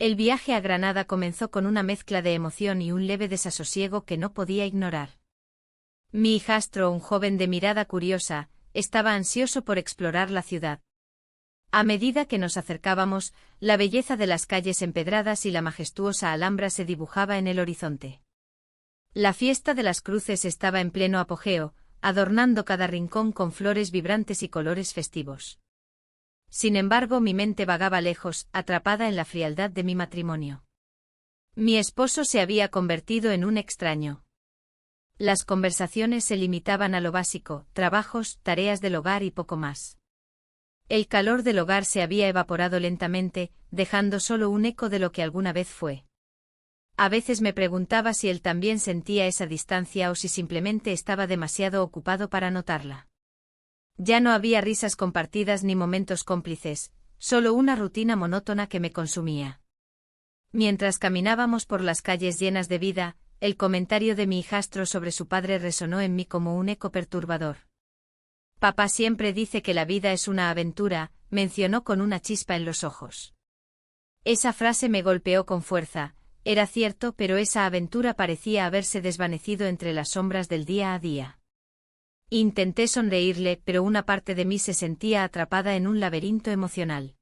El viaje a Granada comenzó con una mezcla de emoción y un leve desasosiego que no podía ignorar. Mi hijastro, un joven de mirada curiosa, estaba ansioso por explorar la ciudad. A medida que nos acercábamos, la belleza de las calles empedradas y la majestuosa Alhambra se dibujaba en el horizonte. La fiesta de las cruces estaba en pleno apogeo, adornando cada rincón con flores vibrantes y colores festivos. Sin embargo, mi mente vagaba lejos, atrapada en la frialdad de mi matrimonio. Mi esposo se había convertido en un extraño. Las conversaciones se limitaban a lo básico, trabajos, tareas del hogar y poco más. El calor del hogar se había evaporado lentamente, dejando solo un eco de lo que alguna vez fue. A veces me preguntaba si él también sentía esa distancia o si simplemente estaba demasiado ocupado para notarla. Ya no había risas compartidas ni momentos cómplices, solo una rutina monótona que me consumía. Mientras caminábamos por las calles llenas de vida, el comentario de mi hijastro sobre su padre resonó en mí como un eco perturbador. Papá siempre dice que la vida es una aventura, mencionó con una chispa en los ojos. Esa frase me golpeó con fuerza, era cierto, pero esa aventura parecía haberse desvanecido entre las sombras del día a día. Intenté sonreírle, pero una parte de mí se sentía atrapada en un laberinto emocional.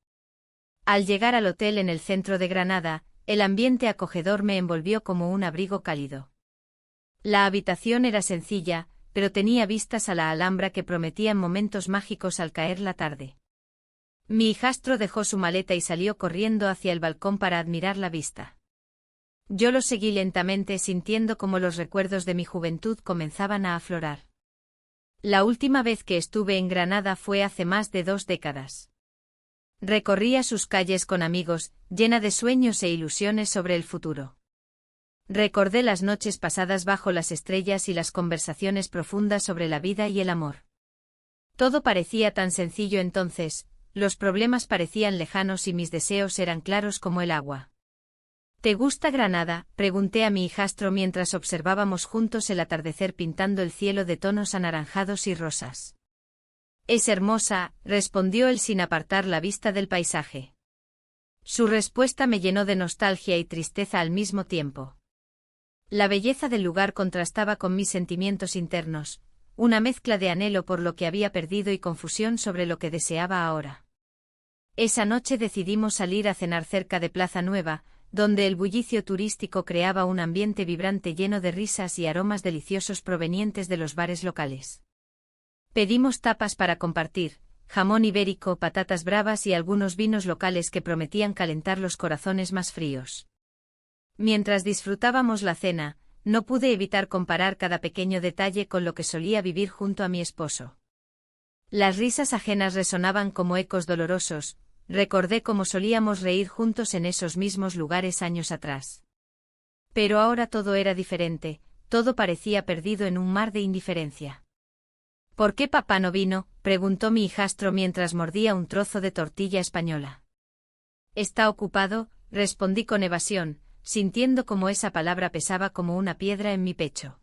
Al llegar al hotel en el centro de Granada, el ambiente acogedor me envolvió como un abrigo cálido. La habitación era sencilla, pero tenía vistas a la Alhambra que prometían momentos mágicos al caer la tarde. Mi hijastro dejó su maleta y salió corriendo hacia el balcón para admirar la vista. Yo lo seguí lentamente, sintiendo como los recuerdos de mi juventud comenzaban a aflorar. La última vez que estuve en Granada fue hace más de 2 décadas. Recorría sus calles con amigos, llena de sueños e ilusiones sobre el futuro. Recordé las noches pasadas bajo las estrellas y las conversaciones profundas sobre la vida y el amor. Todo parecía tan sencillo entonces, los problemas parecían lejanos y mis deseos eran claros como el agua. ¿Te gusta Granada?, pregunté a mi hijastro mientras observábamos juntos el atardecer pintando el cielo de tonos anaranjados y rosas. Es hermosa, respondió él sin apartar la vista del paisaje. Su respuesta me llenó de nostalgia y tristeza al mismo tiempo. La belleza del lugar contrastaba con mis sentimientos internos, una mezcla de anhelo por lo que había perdido y confusión sobre lo que deseaba ahora. Esa noche decidimos salir a cenar cerca de Plaza Nueva, donde el bullicio turístico creaba un ambiente vibrante lleno de risas y aromas deliciosos provenientes de los bares locales. Pedimos tapas para compartir, jamón ibérico, patatas bravas y algunos vinos locales que prometían calentar los corazones más fríos. Mientras disfrutábamos la cena, no pude evitar comparar cada pequeño detalle con lo que solía vivir junto a mi esposo. Las risas ajenas resonaban como ecos dolorosos. Recordé cómo solíamos reír juntos en esos mismos lugares años atrás. Pero ahora todo era diferente, todo parecía perdido en un mar de indiferencia. ¿Por qué papá no vino?, preguntó mi hijastro mientras mordía un trozo de tortilla española. Está ocupado, respondí con evasión, sintiendo cómo esa palabra pesaba como una piedra en mi pecho.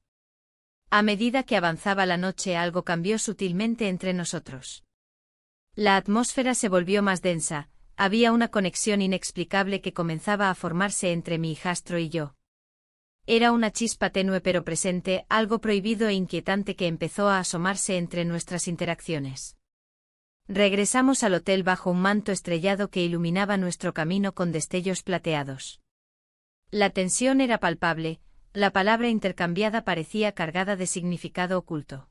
A medida que avanzaba la noche algo cambió sutilmente entre nosotros. La atmósfera se volvió más densa, había una conexión inexplicable que comenzaba a formarse entre mi hijastro y yo. Era una chispa tenue pero presente, algo prohibido e inquietante que empezó a asomarse entre nuestras interacciones. Regresamos al hotel bajo un manto estrellado que iluminaba nuestro camino con destellos plateados. La tensión era palpable, la palabra intercambiada parecía cargada de significado oculto.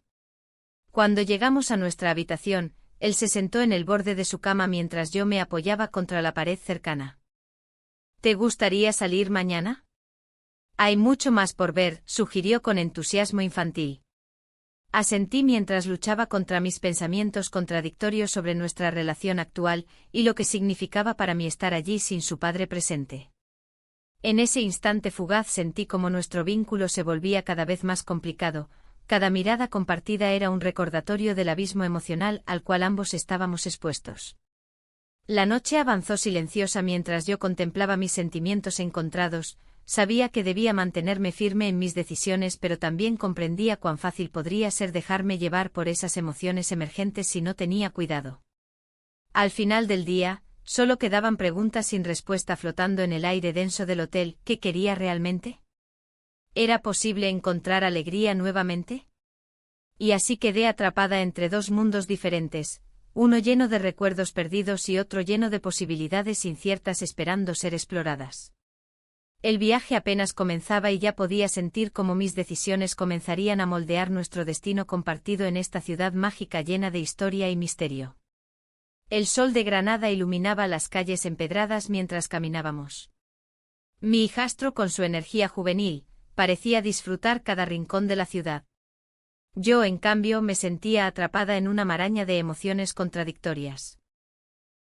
Cuando llegamos a nuestra habitación, él se sentó en el borde de su cama mientras yo me apoyaba contra la pared cercana. ¿Te gustaría salir mañana? Hay mucho más por ver, sugirió con entusiasmo infantil. Asentí mientras luchaba contra mis pensamientos contradictorios sobre nuestra relación actual y lo que significaba para mí estar allí sin su padre presente. En ese instante fugaz sentí como nuestro vínculo se volvía cada vez más complicado. Cada mirada compartida era un recordatorio del abismo emocional al cual ambos estábamos expuestos. La noche avanzó silenciosa mientras yo contemplaba mis sentimientos encontrados. Sabía que debía mantenerme firme en mis decisiones, pero también comprendía cuán fácil podría ser dejarme llevar por esas emociones emergentes si no tenía cuidado. Al final del día, Solo quedaban preguntas sin respuesta flotando en el aire denso del hotel. ¿Qué quería realmente? ¿Era posible encontrar alegría nuevamente? Y así quedé atrapada entre dos mundos diferentes, uno lleno de recuerdos perdidos y otro lleno de posibilidades inciertas esperando ser exploradas. El viaje apenas comenzaba y ya podía sentir cómo mis decisiones comenzarían a moldear nuestro destino compartido en esta ciudad mágica llena de historia y misterio. El sol de Granada iluminaba las calles empedradas mientras caminábamos. Mi hijastro, con su energía juvenil, parecía disfrutar cada rincón de la ciudad. Yo, en cambio, me sentía atrapada en una maraña de emociones contradictorias.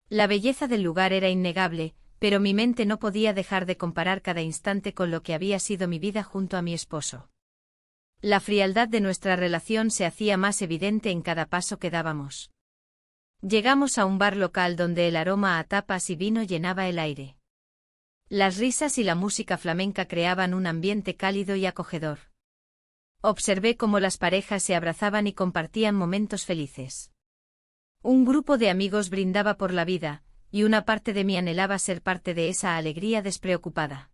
La belleza del lugar era innegable, pero mi mente no podía dejar de comparar cada instante con lo que había sido mi vida junto a mi esposo. La frialdad de nuestra relación se hacía más evidente en cada paso que dábamos. Llegamos a un bar local donde el aroma a tapas y vino llenaba el aire. Las risas y la música flamenca creaban un ambiente cálido y acogedor. Observé cómo las parejas se abrazaban y compartían momentos felices. Un grupo de amigos brindaba por la vida, y una parte de mí anhelaba ser parte de esa alegría despreocupada.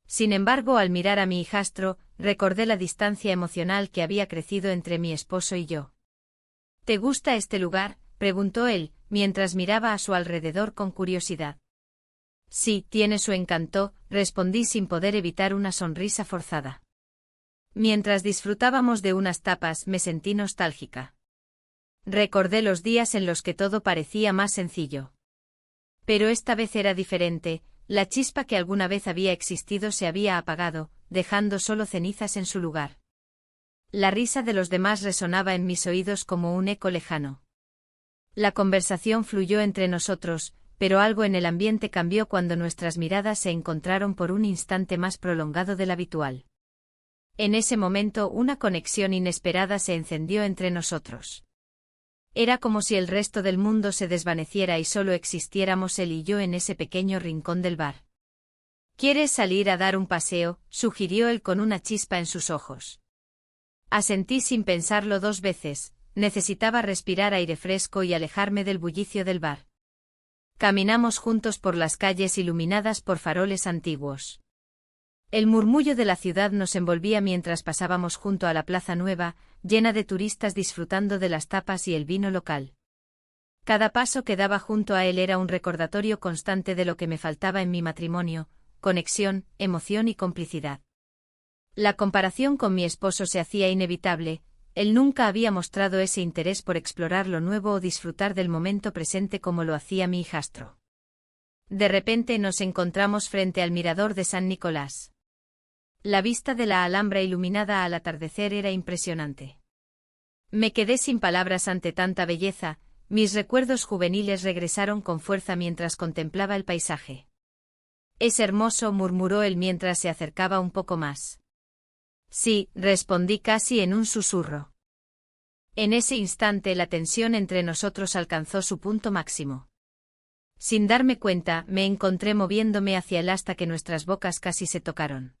Sin embargo, al mirar a mi hijastro, recordé la distancia emocional que había crecido entre mi esposo y yo. ¿Te gusta este lugar?, preguntó él, mientras miraba a su alrededor con curiosidad. Sí, tiene su encanto, respondí sin poder evitar una sonrisa forzada. Mientras disfrutábamos de unas tapas, me sentí nostálgica. Recordé los días en los que todo parecía más sencillo. Pero esta vez era diferente, la chispa que alguna vez había existido se había apagado, dejando solo cenizas en su lugar. La risa de los demás resonaba en mis oídos como un eco lejano. La conversación fluyó entre nosotros, pero algo en el ambiente cambió cuando nuestras miradas se encontraron por un instante más prolongado del habitual. En ese momento una conexión inesperada se encendió entre nosotros. Era como si el resto del mundo se desvaneciera y solo existiéramos él y yo en ese pequeño rincón del bar. ¿Quieres salir a dar un paseo?, sugirió él con una chispa en sus ojos. Asentí sin pensarlo dos veces, necesitaba respirar aire fresco y alejarme del bullicio del bar. Caminamos juntos por las calles iluminadas por faroles antiguos. El murmullo de la ciudad nos envolvía mientras pasábamos junto a la Plaza Nueva, llena de turistas disfrutando de las tapas y el vino local. Cada paso que daba junto a él era un recordatorio constante de lo que me faltaba en mi matrimonio: conexión, emoción y complicidad. La comparación con mi esposo se hacía inevitable, él nunca había mostrado ese interés por explorar lo nuevo o disfrutar del momento presente como lo hacía mi hijastro. De repente nos encontramos frente al mirador de San Nicolás. La vista de la Alhambra iluminada al atardecer era impresionante. Me quedé sin palabras ante tanta belleza, mis recuerdos juveniles regresaron con fuerza mientras contemplaba el paisaje. Es hermoso, murmuró él mientras se acercaba un poco más. Sí, respondí casi en un susurro. En ese instante la tensión entre nosotros alcanzó su punto máximo. Sin darme cuenta, me encontré moviéndome hacia él hasta que nuestras bocas casi se tocaron.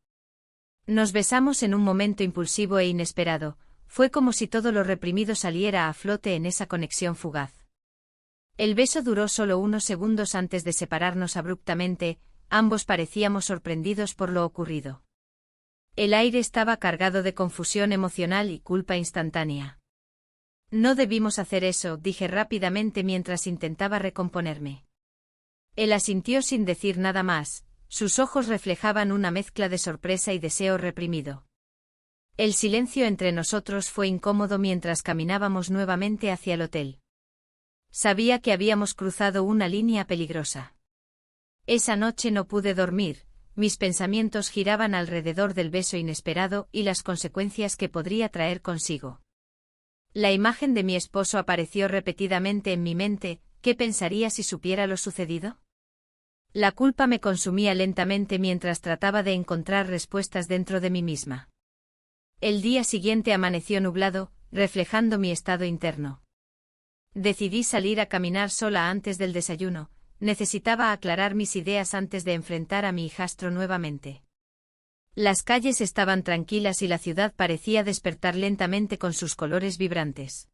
Nos besamos en un momento impulsivo e inesperado, fue como si todo lo reprimido saliera a flote en esa conexión fugaz. El beso duró solo unos segundos antes de separarnos abruptamente, ambos parecíamos sorprendidos por lo ocurrido. El aire estaba cargado de confusión emocional y culpa instantánea. No debimos hacer eso, dije rápidamente mientras intentaba recomponerme. Él asintió sin decir nada más. Sus ojos reflejaban una mezcla de sorpresa y deseo reprimido. El silencio entre nosotros fue incómodo mientras caminábamos nuevamente hacia el hotel. Sabía que habíamos cruzado una línea peligrosa. Esa noche no pude dormir, mis pensamientos giraban alrededor del beso inesperado y las consecuencias que podría traer consigo. La imagen de mi esposo apareció repetidamente en mi mente. ¿Qué pensaría si supiera lo sucedido? La culpa me consumía lentamente mientras trataba de encontrar respuestas dentro de mí misma. El día siguiente amaneció nublado, reflejando mi estado interno. Decidí salir a caminar sola antes del desayuno, necesitaba aclarar mis ideas antes de enfrentar a mi hijastro nuevamente. Las calles estaban tranquilas y la ciudad parecía despertar lentamente con sus colores vibrantes.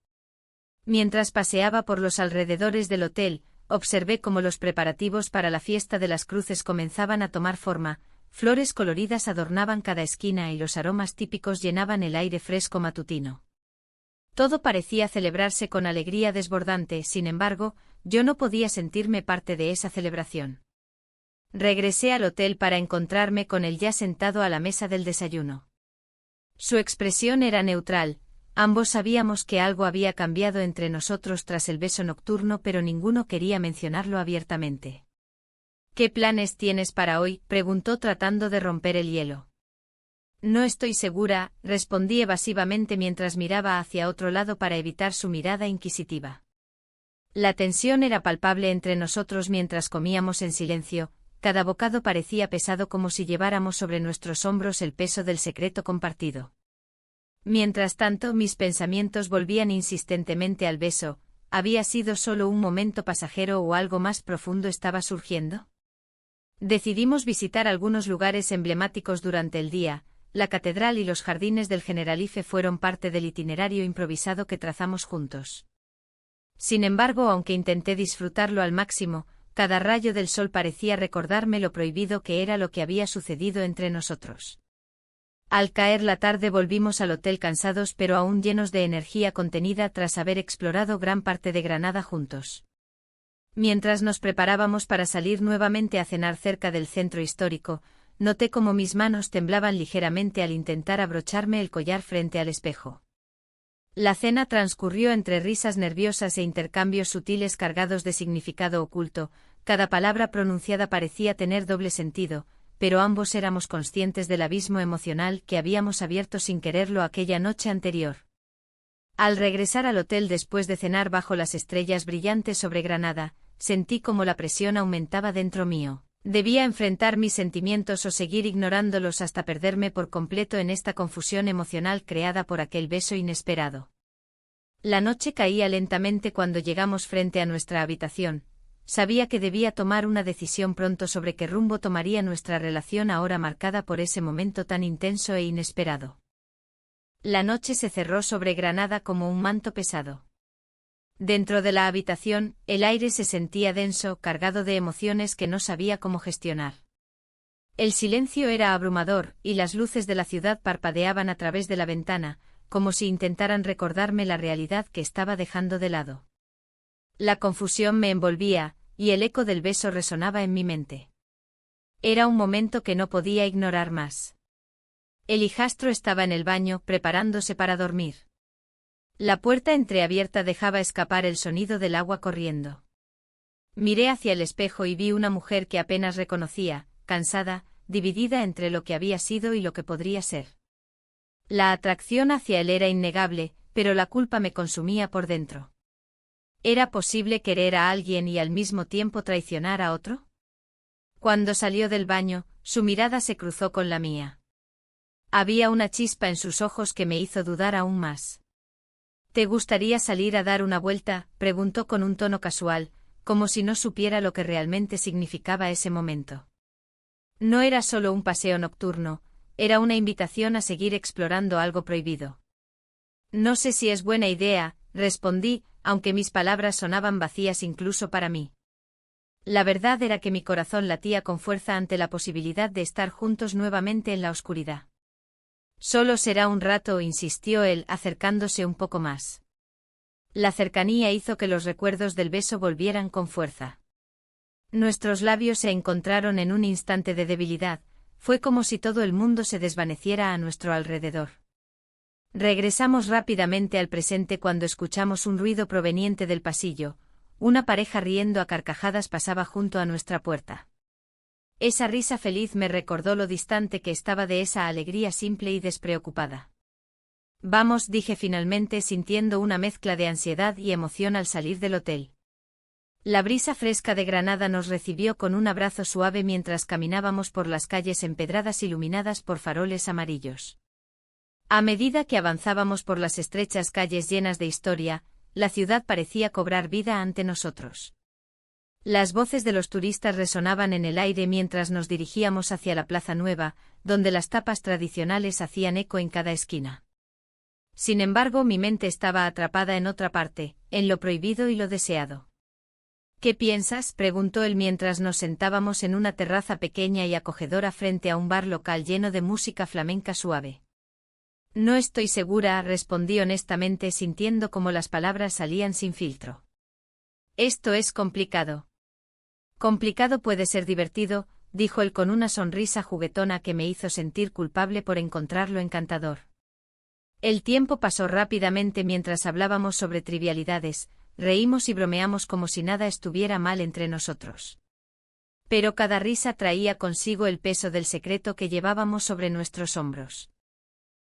Mientras paseaba por los alrededores del hotel, observé cómo los preparativos para la fiesta de las cruces comenzaban a tomar forma, flores coloridas adornaban cada esquina y los aromas típicos llenaban el aire fresco matutino. Todo parecía celebrarse con alegría desbordante, sin embargo, yo no podía sentirme parte de esa celebración. Regresé al hotel para encontrarme con él ya sentado a la mesa del desayuno. Su expresión era neutral, ambos sabíamos que algo había cambiado entre nosotros tras el beso nocturno, pero ninguno quería mencionarlo abiertamente. ¿Qué planes tienes para hoy?, preguntó tratando de romper el hielo. No estoy segura, respondí evasivamente mientras miraba hacia otro lado para evitar su mirada inquisitiva. La tensión era palpable entre nosotros mientras comíamos en silencio, cada bocado parecía pesado como si lleváramos sobre nuestros hombros el peso del secreto compartido. Mientras tanto, mis pensamientos volvían insistentemente al beso. ¿Había sido solo un momento pasajero o algo más profundo estaba surgiendo? Decidimos visitar algunos lugares emblemáticos durante el día. La catedral y los jardines del Generalife fueron parte del itinerario improvisado que trazamos juntos. Sin embargo, aunque intenté disfrutarlo al máximo, cada rayo del sol parecía recordarme lo prohibido que era lo que había sucedido entre nosotros. Al caer la tarde volvimos al hotel cansados pero aún llenos de energía contenida tras haber explorado gran parte de Granada juntos. Mientras nos preparábamos para salir nuevamente a cenar cerca del centro histórico, noté cómo mis manos temblaban ligeramente al intentar abrocharme el collar frente al espejo. La cena transcurrió entre risas nerviosas e intercambios sutiles cargados de significado oculto. Cada palabra pronunciada parecía tener doble sentido, pero ambos éramos conscientes del abismo emocional que habíamos abierto sin quererlo aquella noche anterior. Al regresar al hotel después de cenar bajo las estrellas brillantes sobre Granada, sentí como la presión aumentaba dentro mío. Debía enfrentar mis sentimientos o seguir ignorándolos hasta perderme por completo en esta confusión emocional creada por aquel beso inesperado. La noche caía lentamente cuando llegamos frente a nuestra habitación. Sabía que debía tomar una decisión pronto sobre qué rumbo tomaría nuestra relación ahora marcada por ese momento tan intenso e inesperado. La noche se cerró sobre Granada como un manto pesado. Dentro de la habitación, el aire se sentía denso, cargado de emociones que no sabía cómo gestionar. El silencio era abrumador, y las luces de la ciudad parpadeaban a través de la ventana, como si intentaran recordarme la realidad que estaba dejando de lado. La confusión me envolvía, y el eco del beso resonaba en mi mente. Era un momento que no podía ignorar más. El hijastro estaba en el baño, preparándose para dormir. La puerta entreabierta dejaba escapar el sonido del agua corriendo. Miré hacia el espejo y vi una mujer que apenas reconocía, cansada, dividida entre lo que había sido y lo que podría ser. La atracción hacia él era innegable, pero la culpa me consumía por dentro. ¿Era posible querer a alguien y al mismo tiempo traicionar a otro? Cuando salió del baño, su mirada se cruzó con la mía. Había una chispa en sus ojos que me hizo dudar aún más. ¿Te gustaría salir a dar una vuelta?, preguntó con un tono casual, como si no supiera lo que realmente significaba ese momento. No era solo un paseo nocturno, era una invitación a seguir explorando algo prohibido. No sé si es buena idea, respondí, aunque mis palabras sonaban vacías incluso para mí. La verdad era que mi corazón latía con fuerza ante la posibilidad de estar juntos nuevamente en la oscuridad. Solo será un rato, insistió él, acercándose un poco más. La cercanía hizo que los recuerdos del beso volvieran con fuerza. Nuestros labios se encontraron en un instante de debilidad, fue como si todo el mundo se desvaneciera a nuestro alrededor. Regresamos rápidamente al presente cuando escuchamos un ruido proveniente del pasillo. Una pareja riendo a carcajadas pasaba junto a nuestra puerta. Esa risa feliz me recordó lo distante que estaba de esa alegría simple y despreocupada. Vamos, dije finalmente sintiendo una mezcla de ansiedad y emoción al salir del hotel. La brisa fresca de Granada nos recibió con un abrazo suave mientras caminábamos por las calles empedradas iluminadas por faroles amarillos. A medida que avanzábamos por las estrechas calles llenas de historia, la ciudad parecía cobrar vida ante nosotros. Las voces de los turistas resonaban en el aire mientras nos dirigíamos hacia la Plaza Nueva, donde las tapas tradicionales hacían eco en cada esquina. Sin embargo, mi mente estaba atrapada en otra parte, en lo prohibido y lo deseado. ¿Qué piensas?, preguntó él mientras nos sentábamos en una terraza pequeña y acogedora frente a un bar local lleno de música flamenca suave. No estoy segura, respondí honestamente sintiendo cómo las palabras salían sin filtro. Esto es complicado. Complicado puede ser divertido, dijo él con una sonrisa juguetona que me hizo sentir culpable por encontrarlo encantador. El tiempo pasó rápidamente mientras hablábamos sobre trivialidades, reímos y bromeamos como si nada estuviera mal entre nosotros. Pero cada risa traía consigo el peso del secreto que llevábamos sobre nuestros hombros.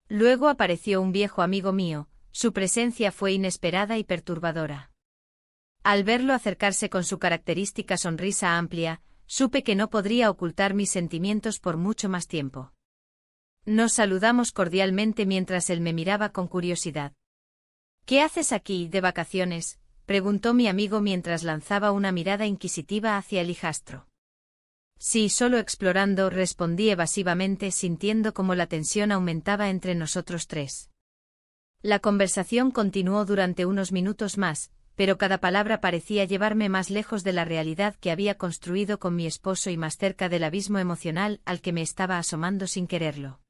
Luego apareció un viejo amigo mío, su presencia fue inesperada y perturbadora. Al verlo acercarse con su característica sonrisa amplia, supe que no podría ocultar mis sentimientos por mucho más tiempo. Nos saludamos cordialmente mientras él me miraba con curiosidad. ¿Qué haces aquí, de vacaciones?, preguntó mi amigo mientras lanzaba una mirada inquisitiva hacia el hijastro. Sí, solo explorando, respondí evasivamente sintiendo cómo la tensión aumentaba entre nosotros tres. La conversación continuó durante unos minutos más, pero cada palabra parecía llevarme más lejos de la realidad que había construido con mi esposo y más cerca del abismo emocional al que me estaba asomando sin quererlo.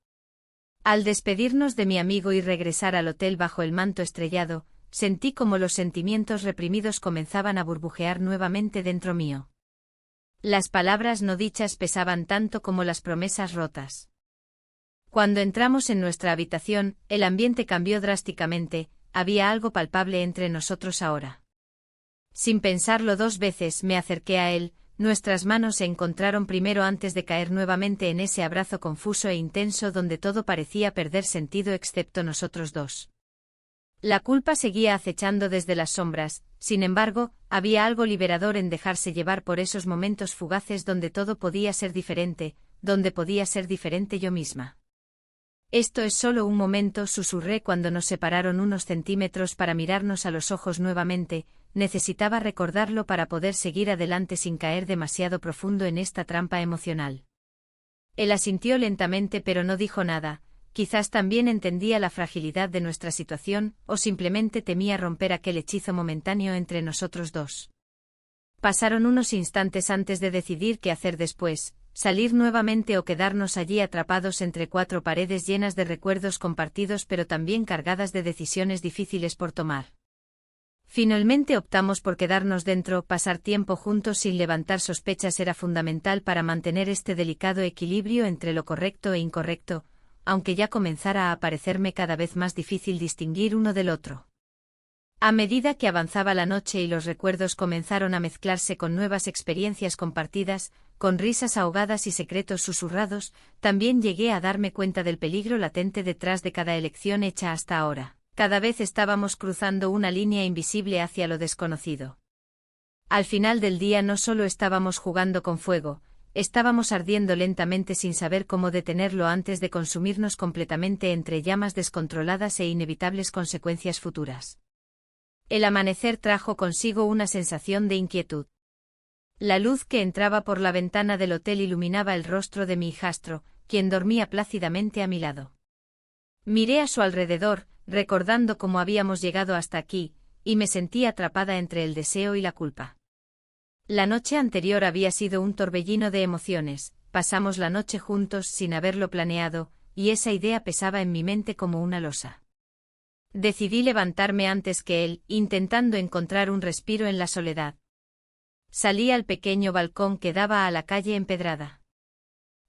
Al despedirnos de mi amigo y regresar al hotel bajo el manto estrellado, sentí como los sentimientos reprimidos comenzaban a burbujear nuevamente dentro mío. Las palabras no dichas pesaban tanto como las promesas rotas. Cuando entramos en nuestra habitación, el ambiente cambió drásticamente, había algo palpable entre nosotros ahora. Sin pensarlo dos veces me acerqué a él, nuestras manos se encontraron primero antes de caer nuevamente en ese abrazo confuso e intenso donde todo parecía perder sentido excepto nosotros dos. La culpa seguía acechando desde las sombras, sin embargo, había algo liberador en dejarse llevar por esos momentos fugaces donde todo podía ser diferente, donde podía ser diferente yo misma. Esto es solo un momento, susurré cuando nos separaron unos centímetros para mirarnos a los ojos nuevamente, necesitaba recordarlo para poder seguir adelante sin caer demasiado profundo en esta trampa emocional. Él asintió lentamente pero no dijo nada, quizás también entendía la fragilidad de nuestra situación, o simplemente temía romper aquel hechizo momentáneo entre nosotros dos. Pasaron unos instantes antes de decidir qué hacer después, salir nuevamente o quedarnos allí atrapados entre cuatro paredes llenas de recuerdos compartidos pero también cargadas de decisiones difíciles por tomar. Finalmente optamos por quedarnos dentro, pasar tiempo juntos sin levantar sospechas era fundamental para mantener este delicado equilibrio entre lo correcto e incorrecto, aunque ya comenzara a parecerme cada vez más difícil distinguir uno del otro. A medida que avanzaba la noche y los recuerdos comenzaron a mezclarse con nuevas experiencias compartidas, con risas ahogadas y secretos susurrados, también llegué a darme cuenta del peligro latente detrás de cada elección hecha hasta ahora. Cada vez estábamos cruzando una línea invisible hacia lo desconocido. Al final del día no solo estábamos jugando con fuego, estábamos ardiendo lentamente sin saber cómo detenerlo antes de consumirnos completamente entre llamas descontroladas e inevitables consecuencias futuras. El amanecer trajo consigo una sensación de inquietud. La luz que entraba por la ventana del hotel iluminaba el rostro de mi hijastro, quien dormía plácidamente a mi lado. Miré a su alrededor, recordando cómo habíamos llegado hasta aquí, y me sentí atrapada entre el deseo y la culpa. La noche anterior había sido un torbellino de emociones, pasamos la noche juntos sin haberlo planeado, y esa idea pesaba en mi mente como una losa. Decidí levantarme antes que él, intentando encontrar un respiro en la soledad. Salí al pequeño balcón que daba a la calle empedrada.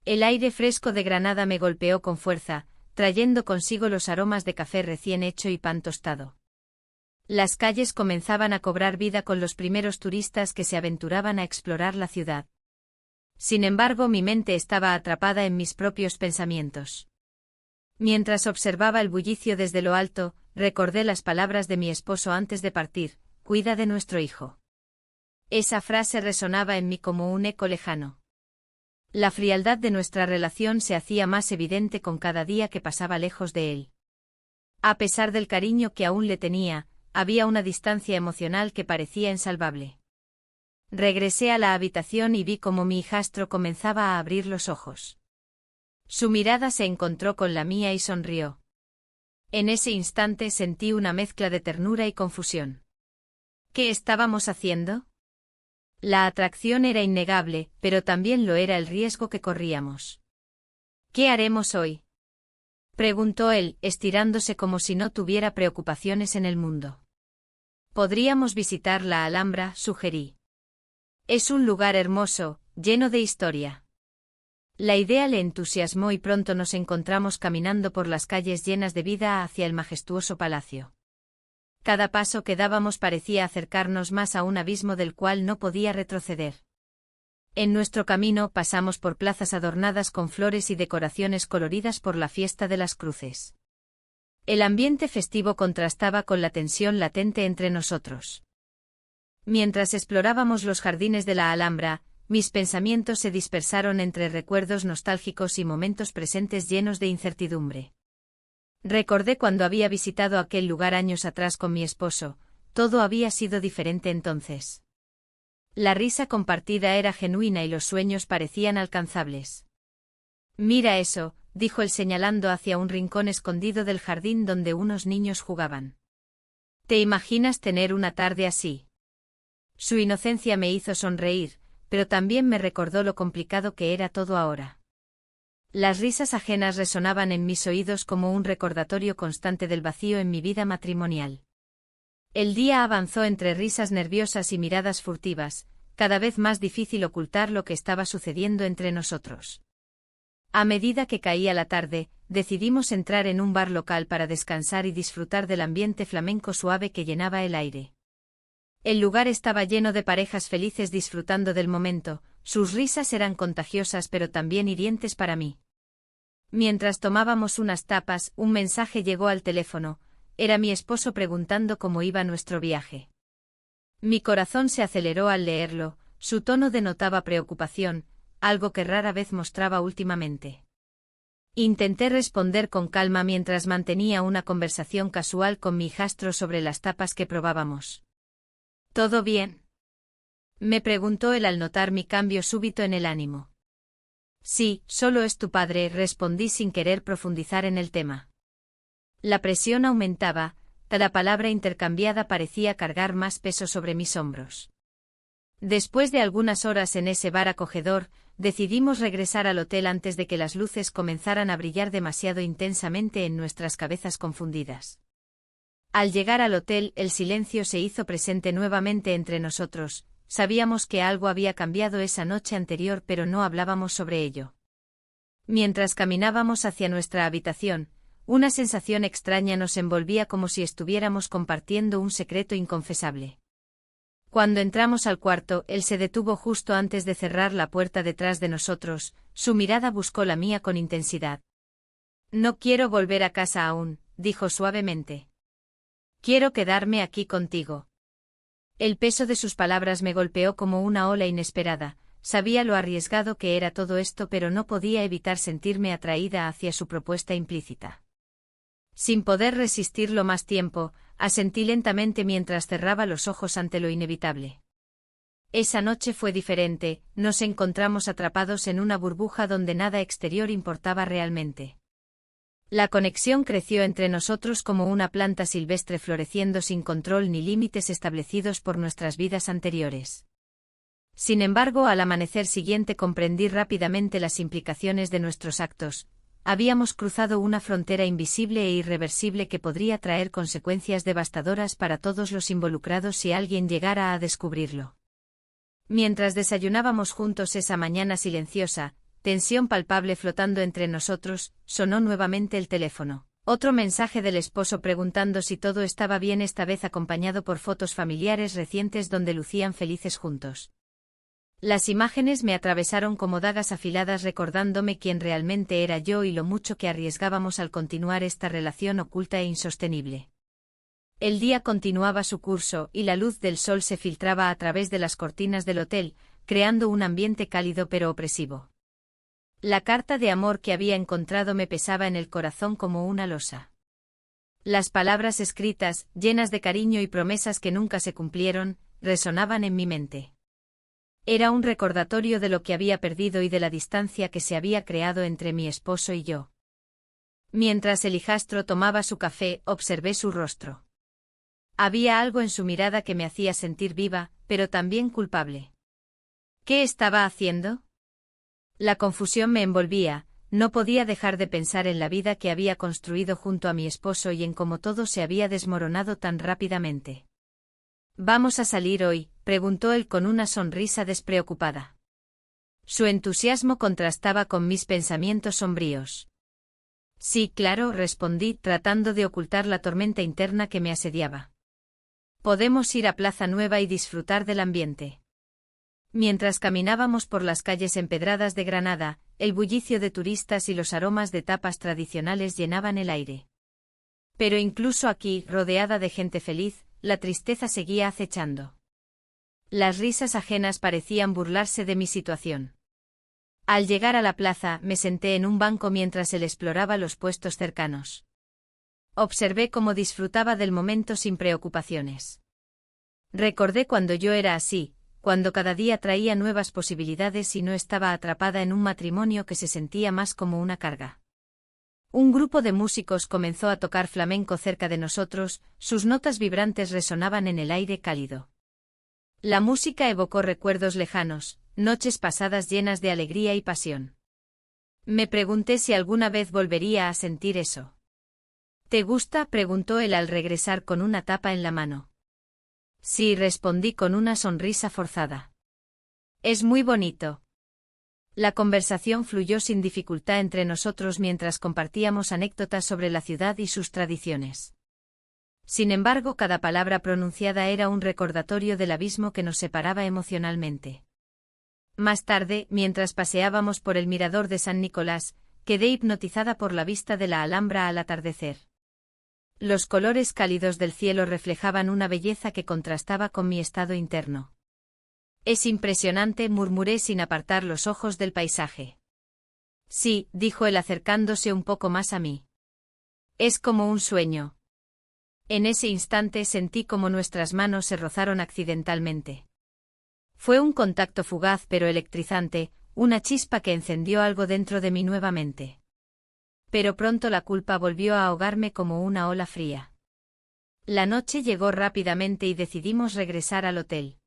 El aire fresco de Granada me golpeó con fuerza, trayendo consigo los aromas de café recién hecho y pan tostado. Las calles comenzaban a cobrar vida con los primeros turistas que se aventuraban a explorar la ciudad. Sin embargo, mi mente estaba atrapada en mis propios pensamientos. Mientras observaba el bullicio desde lo alto, recordé las palabras de mi esposo antes de partir: cuida de nuestro hijo. Esa frase resonaba en mí como un eco lejano. La frialdad de nuestra relación se hacía más evidente con cada día que pasaba lejos de él. A pesar del cariño que aún le tenía, había una distancia emocional que parecía insalvable. Regresé a la habitación y vi cómo mi hijastro comenzaba a abrir los ojos. Su mirada se encontró con la mía y sonrió. En ese instante sentí una mezcla de ternura y confusión. ¿Qué estábamos haciendo? La atracción era innegable, pero también lo era el riesgo que corríamos. ¿Qué haremos hoy?, preguntó él, estirándose como si no tuviera preocupaciones en el mundo. Podríamos visitar la Alhambra, sugerí. Es un lugar hermoso, lleno de historia. La idea le entusiasmó y pronto nos encontramos caminando por las calles llenas de vida hacia el majestuoso palacio. Cada paso que dábamos parecía acercarnos más a un abismo del cual no podía retroceder. En nuestro camino pasamos por plazas adornadas con flores y decoraciones coloridas por la fiesta de las cruces. El ambiente festivo contrastaba con la tensión latente entre nosotros. Mientras explorábamos los jardines de la Alhambra, mis pensamientos se dispersaron entre recuerdos nostálgicos y momentos presentes llenos de incertidumbre. Recordé cuando había visitado aquel lugar años atrás con mi esposo, todo había sido diferente entonces. La risa compartida era genuina y los sueños parecían alcanzables. Mira eso, dijo él señalando hacia un rincón escondido del jardín donde unos niños jugaban. ¿Te imaginas tener una tarde así? Su inocencia me hizo sonreír, pero también me recordó lo complicado que era todo ahora. Las risas ajenas resonaban en mis oídos como un recordatorio constante del vacío en mi vida matrimonial. El día avanzó entre risas nerviosas y miradas furtivas, cada vez más difícil ocultar lo que estaba sucediendo entre nosotros. A medida que caía la tarde, decidimos entrar en un bar local para descansar y disfrutar del ambiente flamenco suave que llenaba el aire. El lugar estaba lleno de parejas felices disfrutando del momento, sus risas eran contagiosas pero también hirientes para mí. Mientras tomábamos unas tapas, un mensaje llegó al teléfono. Era mi esposo preguntando cómo iba nuestro viaje. Mi corazón se aceleró al leerlo, su tono denotaba preocupación, algo que rara vez mostraba últimamente. Intenté responder con calma mientras mantenía una conversación casual con mi hijastro sobre las tapas que probábamos. ¿Todo bien?, me preguntó él al notar mi cambio súbito en el ánimo. Sí, solo es tu padre, respondí sin querer profundizar en el tema. La presión aumentaba, cada palabra intercambiada parecía cargar más peso sobre mis hombros. Después de algunas horas en ese bar acogedor, decidimos regresar al hotel antes de que las luces comenzaran a brillar demasiado intensamente en nuestras cabezas confundidas. Al llegar al hotel, el silencio se hizo presente nuevamente entre nosotros. Sabíamos que algo había cambiado esa noche anterior, pero no hablábamos sobre ello. Mientras caminábamos hacia nuestra habitación, una sensación extraña nos envolvía como si estuviéramos compartiendo un secreto inconfesable. Cuando entramos al cuarto, él se detuvo justo antes de cerrar la puerta detrás de nosotros, su mirada buscó la mía con intensidad. No quiero volver a casa aún, dijo suavemente. Quiero quedarme aquí contigo. El peso de sus palabras me golpeó como una ola inesperada. Sabía lo arriesgado que era todo esto, pero no podía evitar sentirme atraída hacia su propuesta implícita. Sin poder resistirlo más tiempo, asentí lentamente mientras cerraba los ojos ante lo inevitable. Esa noche fue diferente, nos encontramos atrapados en una burbuja donde nada exterior importaba realmente. La conexión creció entre nosotros como una planta silvestre floreciendo sin control ni límites establecidos por nuestras vidas anteriores. Sin embargo, al amanecer siguiente comprendí rápidamente las implicaciones de nuestros actos. Habíamos cruzado una frontera invisible e irreversible que podría traer consecuencias devastadoras para todos los involucrados si alguien llegara a descubrirlo. Mientras desayunábamos juntos esa mañana silenciosa, tensión palpable flotando entre nosotros, sonó nuevamente el teléfono. Otro mensaje del esposo preguntando si todo estaba bien, esta vez acompañado por fotos familiares recientes donde lucían felices juntos. Las imágenes me atravesaron como dagas afiladas recordándome quién realmente era yo y lo mucho que arriesgábamos al continuar esta relación oculta e insostenible. El día continuaba su curso y la luz del sol se filtraba a través de las cortinas del hotel, creando un ambiente cálido pero opresivo. La carta de amor que había encontrado me pesaba en el corazón como una losa. Las palabras escritas, llenas de cariño y promesas que nunca se cumplieron, resonaban en mi mente. Era un recordatorio de lo que había perdido y de la distancia que se había creado entre mi esposo y yo. Mientras el hijastro tomaba su café, observé su rostro. Había algo en su mirada que me hacía sentir viva, pero también culpable. ¿Qué estaba haciendo? La confusión me envolvía, no podía dejar de pensar en la vida que había construido junto a mi esposo y en cómo todo se había desmoronado tan rápidamente. ¿Vamos a salir hoy?, preguntó él con una sonrisa despreocupada. Su entusiasmo contrastaba con mis pensamientos sombríos. Sí, claro, respondí, tratando de ocultar la tormenta interna que me asediaba. Podemos ir a Plaza Nueva y disfrutar del ambiente. Mientras caminábamos por las calles empedradas de Granada, el bullicio de turistas y los aromas de tapas tradicionales llenaban el aire. Pero incluso aquí, rodeada de gente feliz, la tristeza seguía acechando. Las risas ajenas parecían burlarse de mi situación. Al llegar a la plaza, me senté en un banco mientras él exploraba los puestos cercanos. Observé cómo disfrutaba del momento sin preocupaciones. Recordé cuando yo era así, cuando cada día traía nuevas posibilidades y no estaba atrapada en un matrimonio que se sentía más como una carga. Un grupo de músicos comenzó a tocar flamenco cerca de nosotros, sus notas vibrantes resonaban en el aire cálido. La música evocó recuerdos lejanos, noches pasadas llenas de alegría y pasión. Me pregunté si alguna vez volvería a sentir eso. ¿Te gusta?, preguntó él al regresar con una tapa en la mano. Sí, respondí con una sonrisa forzada. Es muy bonito. La conversación fluyó sin dificultad entre nosotros mientras compartíamos anécdotas sobre la ciudad y sus tradiciones. Sin embargo, cada palabra pronunciada era un recordatorio del abismo que nos separaba emocionalmente. Más tarde, mientras paseábamos por el mirador de San Nicolás, quedé hipnotizada por la vista de la Alhambra al atardecer. Los colores cálidos del cielo reflejaban una belleza que contrastaba con mi estado interno. Es impresionante, murmuré sin apartar los ojos del paisaje. Sí, dijo él acercándose un poco más a mí. Es como un sueño. En ese instante sentí como nuestras manos se rozaron accidentalmente. Fue un contacto fugaz pero electrizante, una chispa que encendió algo dentro de mí nuevamente. Pero pronto la culpa volvió a ahogarme como una ola fría. La noche llegó rápidamente y decidimos regresar al hotel.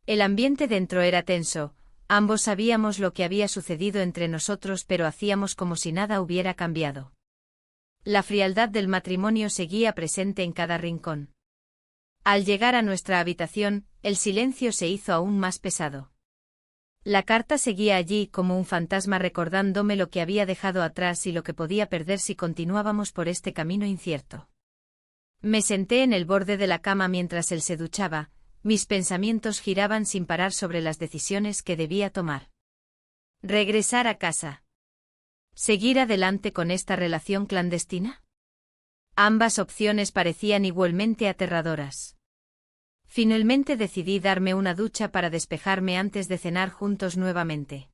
El ambiente dentro era tenso, ambos sabíamos lo que había sucedido entre nosotros pero hacíamos como si nada hubiera cambiado. La frialdad del matrimonio seguía presente en cada rincón. Al llegar a nuestra habitación, el silencio se hizo aún más pesado. La carta seguía allí como un fantasma recordándome lo que había dejado atrás y lo que podía perder si continuábamos por este camino incierto. Me senté en el borde de la cama mientras él se duchaba, mis pensamientos giraban sin parar sobre las decisiones que debía tomar. Regresar a casa. ¿Seguir adelante con esta relación clandestina? Ambas opciones parecían igualmente aterradoras. Finalmente decidí darme una ducha para despejarme antes de cenar juntos nuevamente.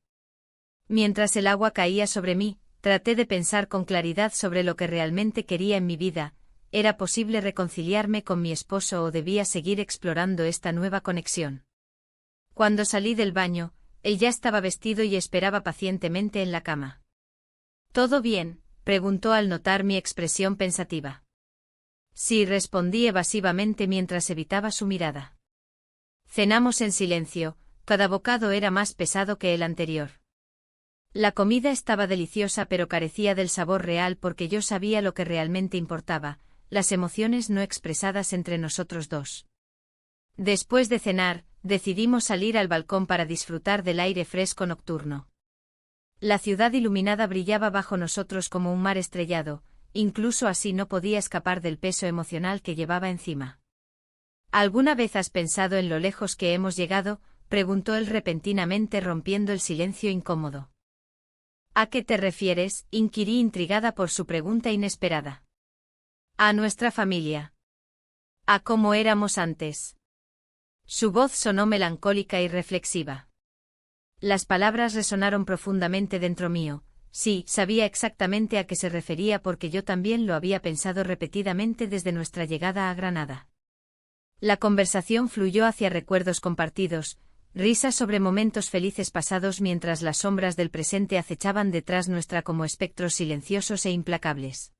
Mientras el agua caía sobre mí, traté de pensar con claridad sobre lo que realmente quería en mi vida. ¿Era posible reconciliarme con mi esposo o debía seguir explorando esta nueva conexión? Cuando salí del baño, él ya estaba vestido y esperaba pacientemente en la cama. ¿Todo bien?, preguntó al notar mi expresión pensativa. Sí, respondí evasivamente mientras evitaba su mirada. Cenamos en silencio, cada bocado era más pesado que el anterior. La comida estaba deliciosa pero carecía del sabor real porque yo sabía lo que realmente importaba, las emociones no expresadas entre nosotros dos. Después de cenar, decidimos salir al balcón para disfrutar del aire fresco nocturno. La ciudad iluminada brillaba bajo nosotros como un mar estrellado, incluso así no podía escapar del peso emocional que llevaba encima. ¿Alguna vez has pensado en lo lejos que hemos llegado?, preguntó él repentinamente rompiendo el silencio incómodo. ¿A qué te refieres?, inquirí intrigada por su pregunta inesperada. A nuestra familia. A cómo éramos antes. Su voz sonó melancólica y reflexiva. Las palabras resonaron profundamente dentro mío. Sí, sabía exactamente a qué se refería porque yo también lo había pensado repetidamente desde nuestra llegada a Granada. La conversación fluyó hacia recuerdos compartidos, risas sobre momentos felices pasados mientras las sombras del presente acechaban detrás nuestra como espectros silenciosos e implacables.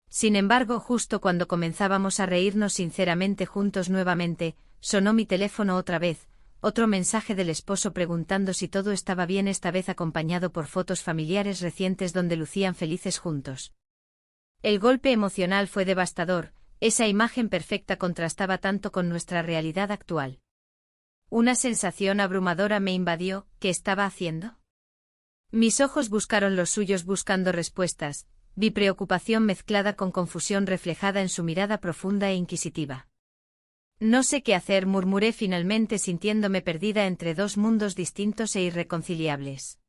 Sin embargo, justo cuando comenzábamos a reírnos sinceramente juntos nuevamente, sonó mi teléfono otra vez, otro mensaje del esposo preguntando si todo estaba bien, esta vez acompañado por fotos familiares recientes donde lucían felices juntos. El golpe emocional fue devastador, esa imagen perfecta contrastaba tanto con nuestra realidad actual. Una sensación abrumadora me invadió. ¿Qué estaba haciendo? Mis ojos buscaron los suyos buscando respuestas, vi preocupación mezclada con confusión reflejada en su mirada profunda e inquisitiva. No sé qué hacer, murmuré finalmente sintiéndome perdida entre dos mundos distintos e irreconciliables.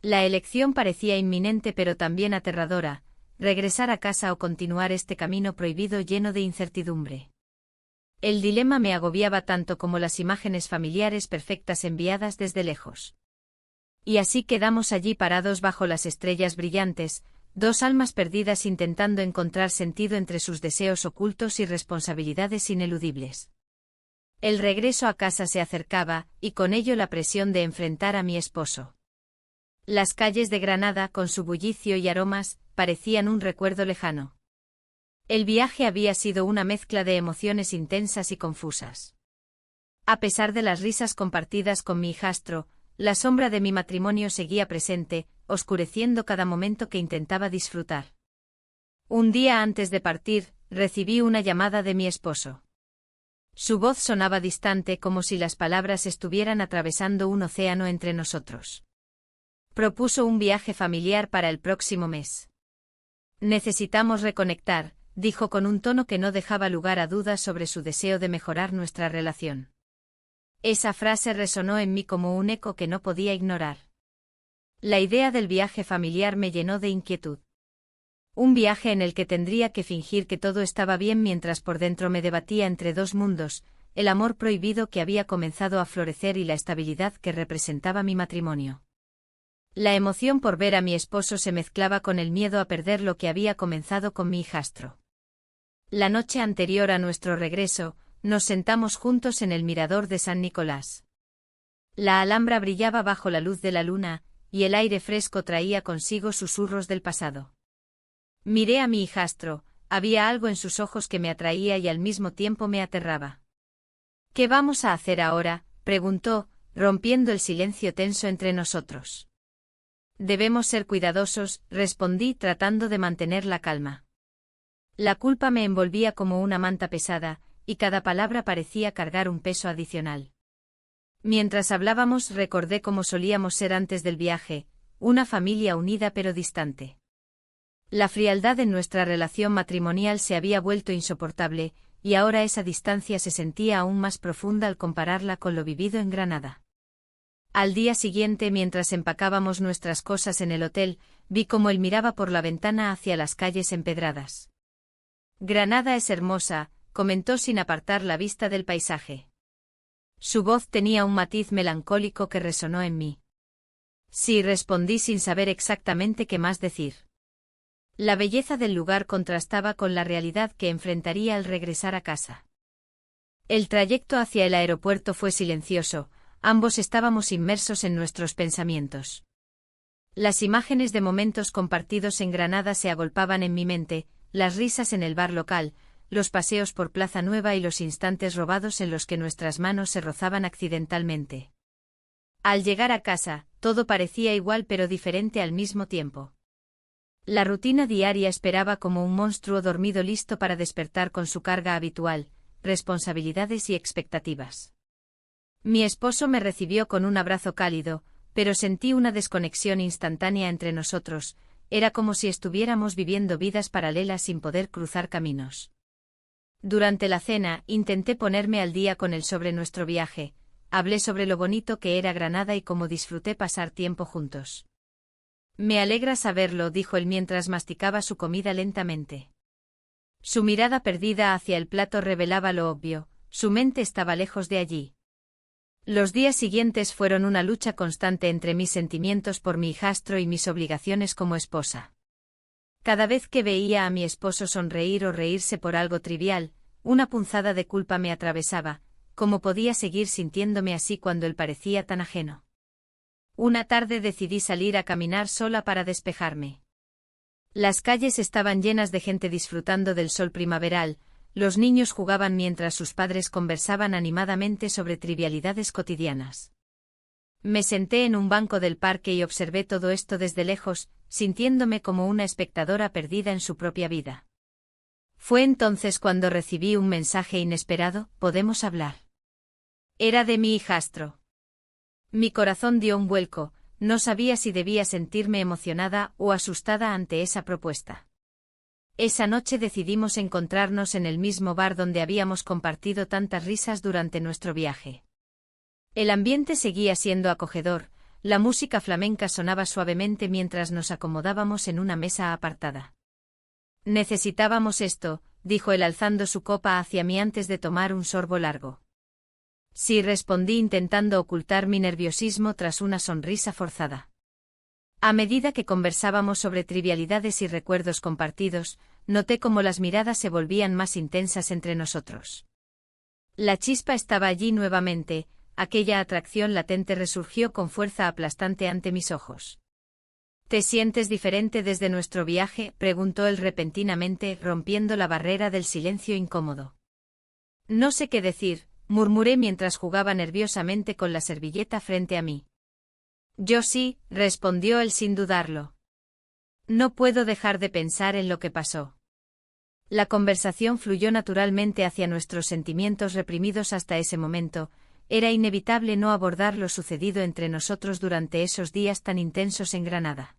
La elección parecía inminente pero también aterradora, regresar a casa o continuar este camino prohibido lleno de incertidumbre. El dilema me agobiaba tanto como las imágenes familiares perfectas enviadas desde lejos. Y así quedamos allí parados bajo las estrellas brillantes, dos almas perdidas intentando encontrar sentido entre sus deseos ocultos y responsabilidades ineludibles. El regreso a casa se acercaba, y con ello la presión de enfrentar a mi esposo. Las calles de Granada, con su bullicio y aromas, parecían un recuerdo lejano. El viaje había sido una mezcla de emociones intensas y confusas. A pesar de las risas compartidas con mi hijastro, la sombra de mi matrimonio seguía presente, oscureciendo cada momento que intentaba disfrutar. Un día antes de partir, recibí una llamada de mi esposo. Su voz sonaba distante como si las palabras estuvieran atravesando un océano entre nosotros. Propuso un viaje familiar para el próximo mes. Necesitamos reconectar, dijo con un tono que no dejaba lugar a dudas sobre su deseo de mejorar nuestra relación. Esa frase resonó en mí como un eco que no podía ignorar. La idea del viaje familiar me llenó de inquietud. Un viaje en el que tendría que fingir que todo estaba bien mientras por dentro me debatía entre dos mundos, el amor prohibido que había comenzado a florecer y la estabilidad que representaba mi matrimonio. La emoción por ver a mi esposo se mezclaba con el miedo a perder lo que había comenzado con mi hijastro. La noche anterior a nuestro regreso, nos sentamos juntos en el mirador de San Nicolás. La Alhambra brillaba bajo la luz de la luna, y el aire fresco traía consigo susurros del pasado. Miré a mi hijastro, había algo en sus ojos que me atraía y al mismo tiempo me aterraba. ¿Qué vamos a hacer ahora?, preguntó, rompiendo el silencio tenso entre nosotros. Debemos ser cuidadosos, respondí tratando de mantener la calma. La culpa me envolvía como una manta pesada, y cada palabra parecía cargar un peso adicional. Mientras hablábamos recordé cómo solíamos ser antes del viaje, una familia unida pero distante. La frialdad en nuestra relación matrimonial se había vuelto insoportable, y ahora esa distancia se sentía aún más profunda al compararla con lo vivido en Granada. Al día siguiente, mientras empacábamos nuestras cosas en el hotel, vi cómo él miraba por la ventana hacia las calles empedradas. Granada es hermosa, comentó sin apartar la vista del paisaje. Su voz tenía un matiz melancólico que resonó en mí. Sí, respondí sin saber exactamente qué más decir. La belleza del lugar contrastaba con la realidad que enfrentaría al regresar a casa. El trayecto hacia el aeropuerto fue silencioso, ambos estábamos inmersos en nuestros pensamientos. Las imágenes de momentos compartidos en Granada se agolpaban en mi mente, las risas en el bar local, los paseos por Plaza Nueva y los instantes robados en los que nuestras manos se rozaban accidentalmente. Al llegar a casa, todo parecía igual pero diferente al mismo tiempo. La rutina diaria esperaba como un monstruo dormido listo para despertar con su carga habitual, responsabilidades y expectativas. Mi esposo me recibió con un abrazo cálido, pero sentí una desconexión instantánea entre nosotros, era como si estuviéramos viviendo vidas paralelas sin poder cruzar caminos. Durante la cena, intenté ponerme al día con él sobre nuestro viaje, hablé sobre lo bonito que era Granada y cómo disfruté pasar tiempo juntos. Me alegra saberlo, dijo él mientras masticaba su comida lentamente. Su mirada perdida hacia el plato revelaba lo obvio, su mente estaba lejos de allí. Los días siguientes fueron una lucha constante entre mis sentimientos por mi hijastro y mis obligaciones como esposa. Cada vez que veía a mi esposo sonreír o reírse por algo trivial, una punzada de culpa me atravesaba, ¿cómo podía seguir sintiéndome así cuando él parecía tan ajeno? Una tarde decidí salir a caminar sola para despejarme. Las calles estaban llenas de gente disfrutando del sol primaveral, los niños jugaban mientras sus padres conversaban animadamente sobre trivialidades cotidianas. Me senté en un banco del parque y observé todo esto desde lejos, sintiéndome como una espectadora perdida en su propia vida. Fue entonces cuando recibí un mensaje inesperado: «¿Podemos hablar?». Era de mi hijastro. Mi corazón dio un vuelco, no sabía si debía sentirme emocionada o asustada ante esa propuesta. Esa noche decidimos encontrarnos en el mismo bar donde habíamos compartido tantas risas durante nuestro viaje. El ambiente seguía siendo acogedor, la música flamenca sonaba suavemente mientras nos acomodábamos en una mesa apartada. «Necesitábamos esto», dijo él alzando su copa hacia mí antes de tomar un sorbo largo. Sí, respondí intentando ocultar mi nerviosismo tras una sonrisa forzada. A medida que conversábamos sobre trivialidades y recuerdos compartidos, noté cómo las miradas se volvían más intensas entre nosotros. La chispa estaba allí nuevamente, aquella atracción latente resurgió con fuerza aplastante ante mis ojos. «¿Te sientes diferente desde nuestro viaje?», preguntó él repentinamente, rompiendo la barrera del silencio incómodo. «No sé qué decir», murmuré mientras jugaba nerviosamente con la servilleta frente a mí. «Yo sí», respondió él sin dudarlo. «No puedo dejar de pensar en lo que pasó». La conversación fluyó naturalmente hacia nuestros sentimientos reprimidos hasta ese momento. Era inevitable no abordar lo sucedido entre nosotros durante esos días tan intensos en Granada.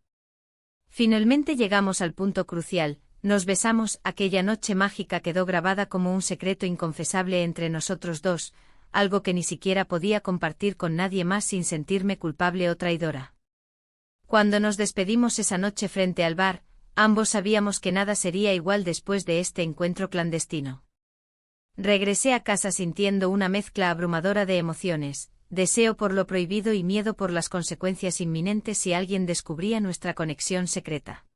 Finalmente llegamos al punto crucial, nos besamos. Aquella noche mágica quedó grabada como un secreto inconfesable entre nosotros dos, algo que ni siquiera podía compartir con nadie más sin sentirme culpable o traidora. Cuando nos despedimos esa noche frente al bar, ambos sabíamos que nada sería igual después de este encuentro clandestino. Regresé a casa sintiendo una mezcla abrumadora de emociones, deseo por lo prohibido y miedo por las consecuencias inminentes si alguien descubría nuestra conexión secreta.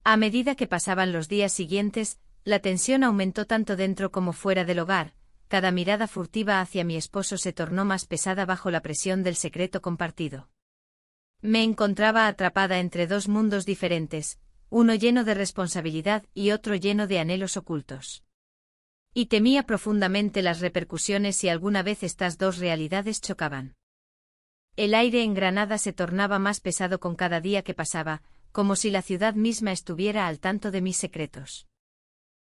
A medida que pasaban los días siguientes, la tensión aumentó tanto dentro como fuera del hogar. Cada mirada furtiva hacia mi esposo se tornó más pesada bajo la presión del secreto compartido. Me encontraba atrapada entre dos mundos diferentes, uno lleno de responsabilidad y otro lleno de anhelos ocultos. Y temía profundamente las repercusiones si alguna vez estas dos realidades chocaban. El aire en Granada se tornaba más pesado con cada día que pasaba, como si la ciudad misma estuviera al tanto de mis secretos.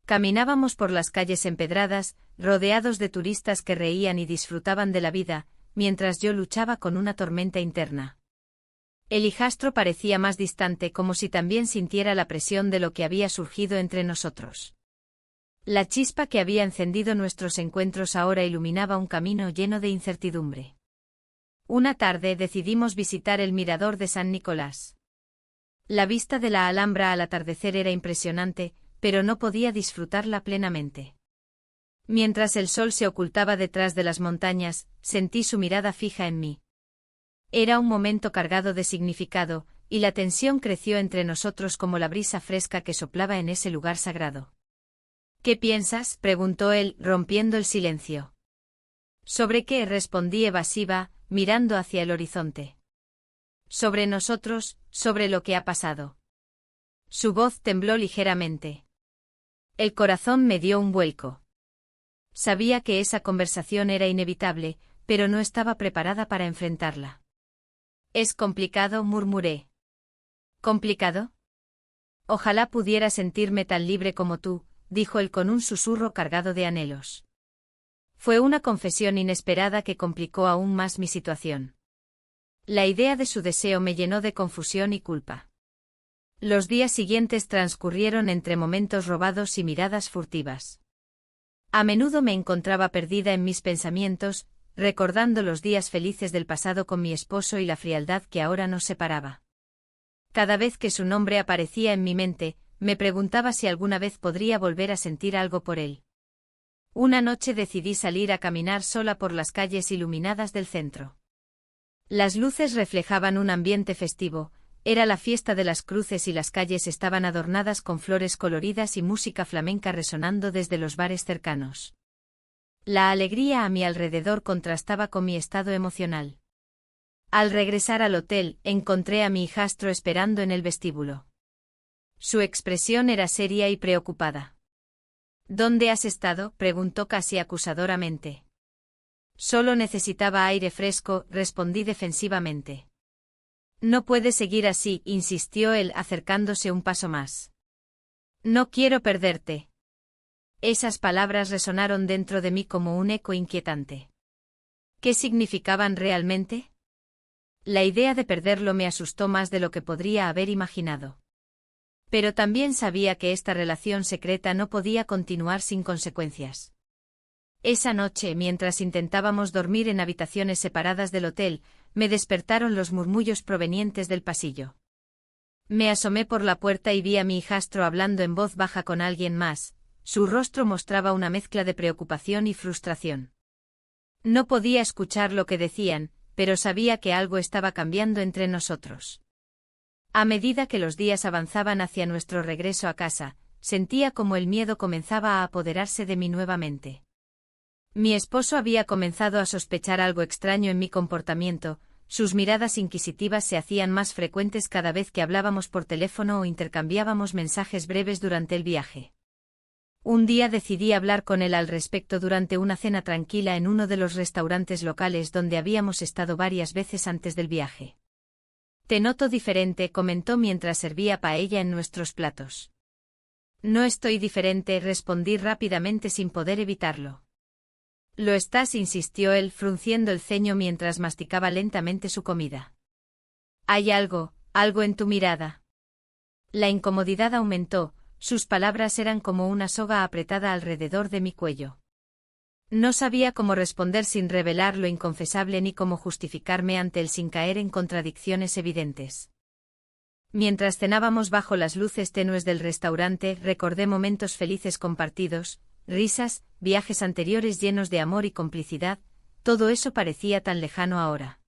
Caminábamos por las calles empedradas, rodeados de turistas que reían y disfrutaban de la vida, mientras yo luchaba con una tormenta interna. El hijastro parecía más distante, como si también sintiera la presión de lo que había surgido entre nosotros. La chispa que había encendido nuestros encuentros ahora iluminaba un camino lleno de incertidumbre. Una tarde decidimos visitar el mirador de San Nicolás. La vista de la Alhambra al atardecer era impresionante, pero no podía disfrutarla plenamente. Mientras el sol se ocultaba detrás de las montañas, sentí su mirada fija en mí. Era un momento cargado de significado, y la tensión creció entre nosotros como la brisa fresca que soplaba en ese lugar sagrado. «¿Qué piensas?», preguntó él, rompiendo el silencio. «¿Sobre qué?», respondí evasiva, mirando hacia el horizonte. «Sobre nosotros, sobre lo que ha pasado». Su voz tembló ligeramente. El corazón me dio un vuelco. Sabía que esa conversación era inevitable, pero no estaba preparada para enfrentarla. «Es complicado», murmuré. «¿Complicado? Ojalá pudiera sentirme tan libre como tú», dijo él con un susurro cargado de anhelos. Fue una confesión inesperada que complicó aún más mi situación. La idea de su deseo me llenó de confusión y culpa. Los días siguientes transcurrieron entre momentos robados y miradas furtivas. A menudo me encontraba perdida en mis pensamientos, recordando los días felices del pasado con mi esposo y la frialdad que ahora nos separaba. Cada vez que su nombre aparecía en mi mente, me preguntaba si alguna vez podría volver a sentir algo por él. Una noche decidí salir a caminar sola por las calles iluminadas del centro. Las luces reflejaban un ambiente festivo, era la fiesta de las cruces y las calles estaban adornadas con flores coloridas y música flamenca resonando desde los bares cercanos. La alegría a mi alrededor contrastaba con mi estado emocional. Al regresar al hotel, encontré a mi hijastro esperando en el vestíbulo. Su expresión era seria y preocupada. ¿Dónde has estado?, preguntó casi acusadoramente. Solo necesitaba aire fresco, respondí defensivamente. No puedes seguir así, insistió él, acercándose un paso más. No quiero perderte. Esas palabras resonaron dentro de mí como un eco inquietante. ¿Qué significaban realmente? La idea de perderlo me asustó más de lo que podría haber imaginado. Pero también sabía que esta relación secreta no podía continuar sin consecuencias. Esa noche, mientras intentábamos dormir en habitaciones separadas del hotel, me despertaron los murmullos provenientes del pasillo. Me asomé por la puerta y vi a mi hijastro hablando en voz baja con alguien más. Su rostro mostraba una mezcla de preocupación y frustración. No podía escuchar lo que decían, pero sabía que algo estaba cambiando entre nosotros. A medida que los días avanzaban hacia nuestro regreso a casa, sentía como el miedo comenzaba a apoderarse de mí nuevamente. Mi esposo había comenzado a sospechar algo extraño en mi comportamiento, sus miradas inquisitivas se hacían más frecuentes cada vez que hablábamos por teléfono o intercambiábamos mensajes breves durante el viaje. Un día decidí hablar con él al respecto durante una cena tranquila en uno de los restaurantes locales donde habíamos estado varias veces antes del viaje. Te noto diferente, comentó mientras servía paella en nuestros platos. No estoy diferente, respondí rápidamente sin poder evitarlo. Lo estás, insistió él, frunciendo el ceño mientras masticaba lentamente su comida. Hay algo en tu mirada. La incomodidad aumentó. Sus palabras eran como una soga apretada alrededor de mi cuello. No sabía cómo responder sin revelar lo inconfesable ni cómo justificarme ante él sin caer en contradicciones evidentes. Mientras cenábamos bajo las luces tenues del restaurante, recordé momentos felices compartidos, risas, viajes anteriores llenos de amor y complicidad, todo eso parecía tan lejano ahora.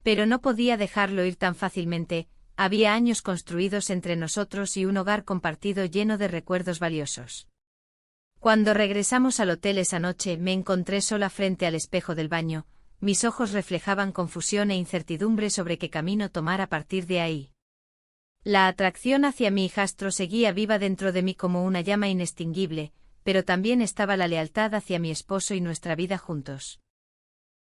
Pero no podía dejarlo ir tan fácilmente. Había años construidos entre nosotros y un hogar compartido lleno de recuerdos valiosos. Cuando regresamos al hotel esa noche me encontré sola frente al espejo del baño, mis ojos reflejaban confusión e incertidumbre sobre qué camino tomar a partir de ahí. La atracción hacia mi hijastro seguía viva dentro de mí como una llama inextinguible, pero también estaba la lealtad hacia mi esposo y nuestra vida juntos.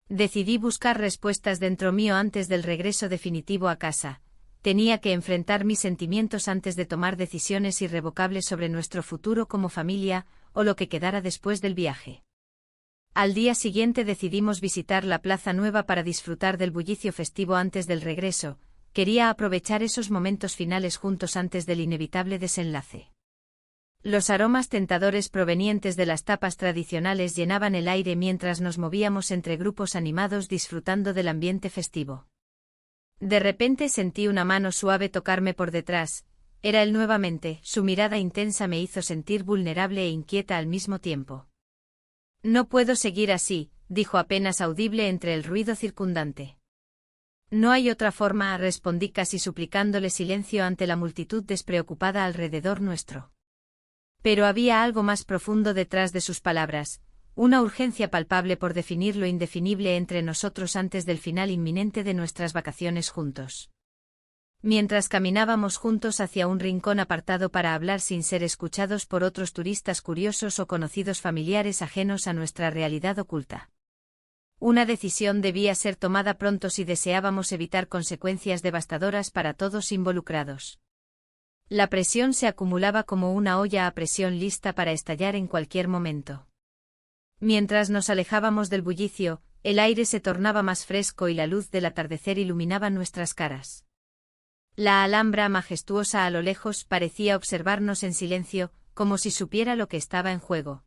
Decidí buscar respuestas dentro mío antes del regreso definitivo a casa. Tenía que enfrentar mis sentimientos antes de tomar decisiones irrevocables sobre nuestro futuro como familia, o lo que quedara después del viaje. Al día siguiente decidimos visitar la Plaza Nueva para disfrutar del bullicio festivo antes del regreso. Quería aprovechar esos momentos finales juntos antes del inevitable desenlace. Los aromas tentadores provenientes de las tapas tradicionales llenaban el aire mientras nos movíamos entre grupos animados disfrutando del ambiente festivo. De repente sentí una mano suave tocarme por detrás. Era él nuevamente, su mirada intensa me hizo sentir vulnerable e inquieta al mismo tiempo. No puedo seguir así, dijo apenas audible entre el ruido circundante. No hay otra forma, respondí casi suplicándole silencio ante la multitud despreocupada alrededor nuestro. Pero había algo más profundo detrás de sus palabras, una urgencia palpable por definir lo indefinible entre nosotros antes del final inminente de nuestras vacaciones juntos. Mientras caminábamos juntos hacia un rincón apartado para hablar sin ser escuchados por otros turistas curiosos o conocidos familiares ajenos a nuestra realidad oculta. Una decisión debía ser tomada pronto si deseábamos evitar consecuencias devastadoras para todos involucrados. La presión se acumulaba como una olla a presión lista para estallar en cualquier momento. Mientras nos alejábamos del bullicio, el aire se tornaba más fresco y la luz del atardecer iluminaba nuestras caras. La Alhambra majestuosa a lo lejos parecía observarnos en silencio, como si supiera lo que estaba en juego.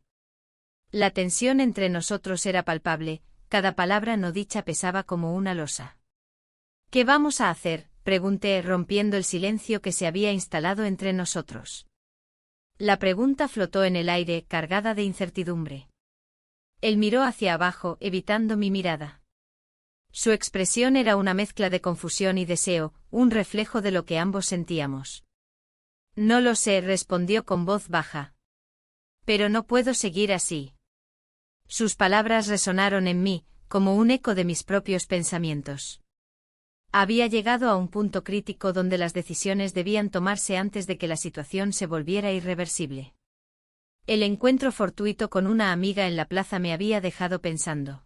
La tensión entre nosotros era palpable, cada palabra no dicha pesaba como una losa. ¿Qué vamos a hacer?, pregunté, rompiendo el silencio que se había instalado entre nosotros. La pregunta flotó en el aire, cargada de incertidumbre. Él miró hacia abajo, evitando mi mirada. Su expresión era una mezcla de confusión y deseo, un reflejo de lo que ambos sentíamos. No lo sé, respondió con voz baja. Pero no puedo seguir así. Sus palabras resonaron en mí, como un eco de mis propios pensamientos. Había llegado a un punto crítico donde las decisiones debían tomarse antes de que la situación se volviera irreversible. El encuentro fortuito con una amiga en la plaza me había dejado pensando.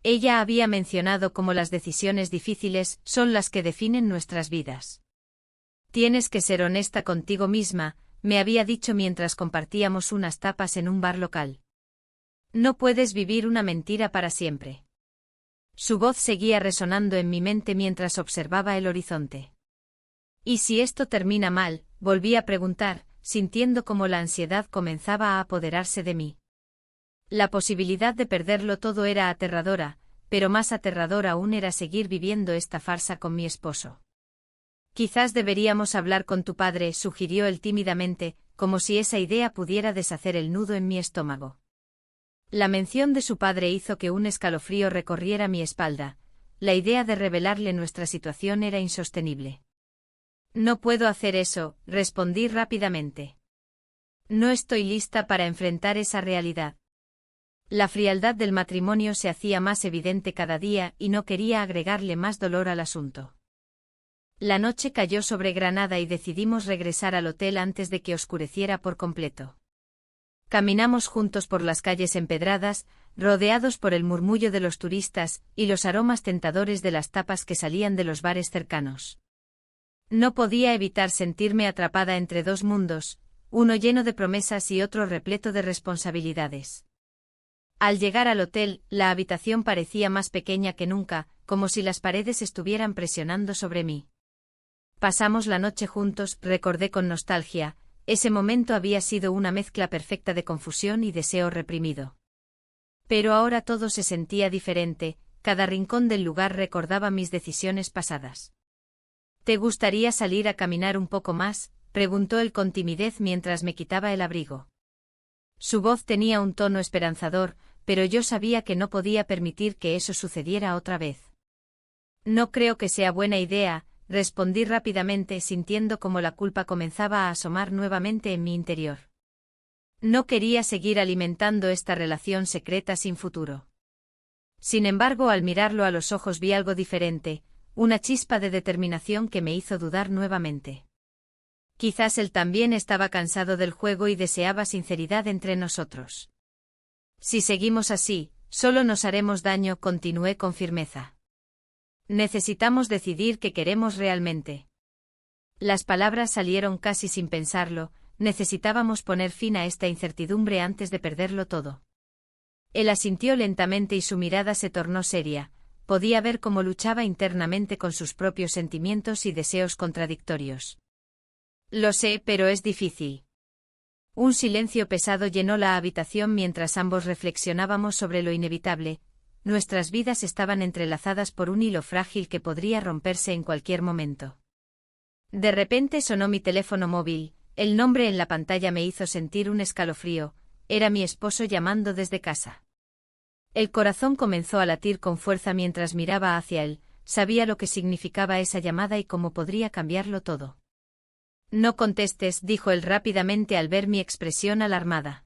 Ella había mencionado cómo las decisiones difíciles son las que definen nuestras vidas. Tienes que ser honesta contigo misma, me había dicho mientras compartíamos unas tapas en un bar local. No puedes vivir una mentira para siempre. Su voz seguía resonando en mi mente mientras observaba el horizonte. ¿Y si esto termina mal?, volví a preguntar, sintiendo cómo la ansiedad comenzaba a apoderarse de mí. La posibilidad de perderlo todo era aterradora, pero más aterrador aún era seguir viviendo esta farsa con mi esposo. Quizás deberíamos hablar con tu padre, sugirió él tímidamente, como si esa idea pudiera deshacer el nudo en mi estómago. La mención de su padre hizo que un escalofrío recorriera mi espalda. La idea de revelarle nuestra situación era insostenible. No puedo hacer eso, respondí rápidamente. No estoy lista para enfrentar esa realidad. La frialdad del matrimonio se hacía más evidente cada día y no quería agregarle más dolor al asunto. La noche cayó sobre Granada y decidimos regresar al hotel antes de que oscureciera por completo. Caminamos juntos por las calles empedradas, rodeados por el murmullo de los turistas y los aromas tentadores de las tapas que salían de los bares cercanos. No podía evitar sentirme atrapada entre dos mundos, uno lleno de promesas y otro repleto de responsabilidades. Al llegar al hotel, la habitación parecía más pequeña que nunca, como si las paredes estuvieran presionando sobre mí. Pasamos la noche juntos, recordé con nostalgia. Ese momento había sido una mezcla perfecta de confusión y deseo reprimido. Pero ahora todo se sentía diferente, cada rincón del lugar recordaba mis decisiones pasadas. ¿Te gustaría salir a caminar un poco más?, preguntó él con timidez mientras me quitaba el abrigo. Su voz tenía un tono esperanzador, pero yo sabía que no podía permitir que eso sucediera otra vez. No creo que sea buena idea, respondí rápidamente sintiendo como la culpa comenzaba a asomar nuevamente en mi interior. No quería seguir alimentando esta relación secreta sin futuro. Sin embargo, al mirarlo a los ojos vi algo diferente, una chispa de determinación que me hizo dudar nuevamente. Quizás él también estaba cansado del juego y deseaba sinceridad entre nosotros. Si seguimos así, solo nos haremos daño, continué con firmeza. Necesitamos decidir qué queremos realmente. Las palabras salieron casi sin pensarlo, necesitábamos poner fin a esta incertidumbre antes de perderlo todo. Él asintió lentamente y su mirada se tornó seria, podía ver cómo luchaba internamente con sus propios sentimientos y deseos contradictorios. Lo sé, pero es difícil. Un silencio pesado llenó la habitación mientras ambos reflexionábamos sobre lo inevitable. Nuestras vidas estaban entrelazadas por un hilo frágil que podría romperse en cualquier momento. De repente sonó mi teléfono móvil, el nombre en la pantalla me hizo sentir un escalofrío, era mi esposo llamando desde casa. El corazón comenzó a latir con fuerza mientras miraba hacia él, sabía lo que significaba esa llamada y cómo podría cambiarlo todo. No contestes, dijo él rápidamente al ver mi expresión alarmada.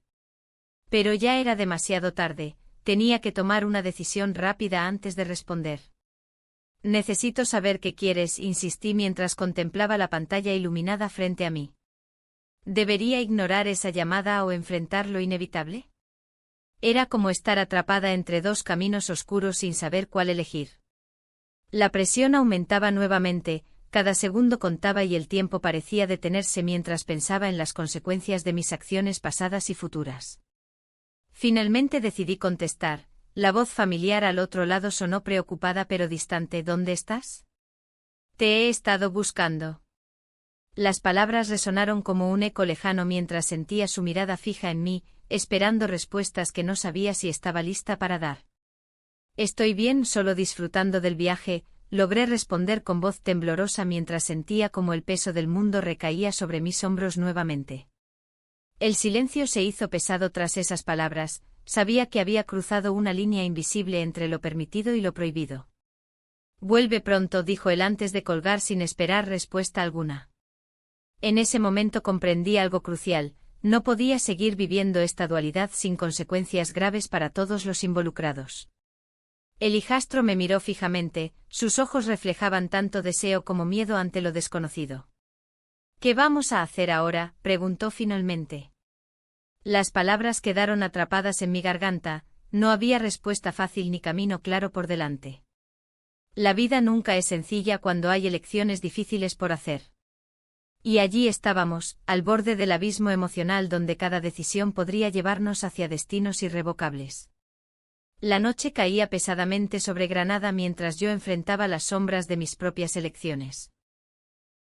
Pero ya era demasiado tarde. Tenía que tomar una decisión rápida antes de responder. Necesito saber qué quieres, insistí mientras contemplaba la pantalla iluminada frente a mí. ¿Debería ignorar esa llamada o enfrentar lo inevitable? Era como estar atrapada entre dos caminos oscuros sin saber cuál elegir. La presión aumentaba nuevamente, cada segundo contaba y el tiempo parecía detenerse mientras pensaba en las consecuencias de mis acciones pasadas y futuras. Finalmente decidí contestar. La voz familiar al otro lado sonó preocupada pero distante. ¿Dónde estás? Te he estado buscando. Las palabras resonaron como un eco lejano mientras sentía su mirada fija en mí, esperando respuestas que no sabía si estaba lista para dar. Estoy bien, solo disfrutando del viaje, logré responder con voz temblorosa mientras sentía como el peso del mundo recaía sobre mis hombros nuevamente. El silencio se hizo pesado tras esas palabras, sabía que había cruzado una línea invisible entre lo permitido y lo prohibido. Vuelve pronto, dijo él antes de colgar sin esperar respuesta alguna. En ese momento comprendí algo crucial, no podía seguir viviendo esta dualidad sin consecuencias graves para todos los involucrados. El hijastro me miró fijamente, sus ojos reflejaban tanto deseo como miedo ante lo desconocido. ¿Qué vamos a hacer ahora?, preguntó finalmente. Las palabras quedaron atrapadas en mi garganta, no había respuesta fácil ni camino claro por delante. La vida nunca es sencilla cuando hay elecciones difíciles por hacer. Y allí estábamos, al borde del abismo emocional donde cada decisión podría llevarnos hacia destinos irrevocables. La noche caía pesadamente sobre Granada mientras yo enfrentaba las sombras de mis propias elecciones.